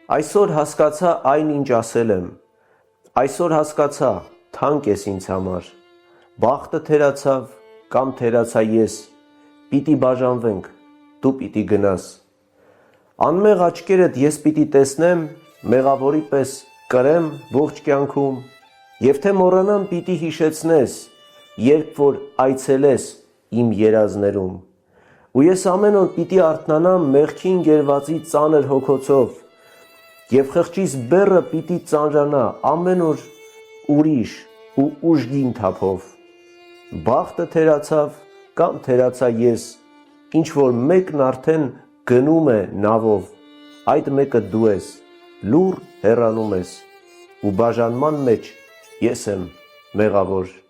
Այսօր հասկացա այն, ինչ ասել եմ, այսօր հասկացա, թանկ ես ինձ համար, բախտը թերացավ կամ թերացա ես, պիտի բաժանվենք, դու պիտի գնաս, անմեղ աչքերդ ես պիտի տեսնեմ, մեղավորի պես կրեմ ողջ կյանքում, և թե մոռանամ պիտի հիշեցնես, երբ որ այցելես իմ երազներում, ու ես ամեն օր պիտի արթնանամ մեղքին գերվածի ծանր հոգոցով, և խղճիս բեռը պիտի ծանրանա ամեն օր ուրիշ ու ուժգին թափով, բախտը թերացավ կամ թերացա ես, ինչ որ մեկն արդեն գնում է նավով, այդ մեկը դու ես, լուռ հեռանում ես, ու բաժանման մեջ ես եմ մեղավոր։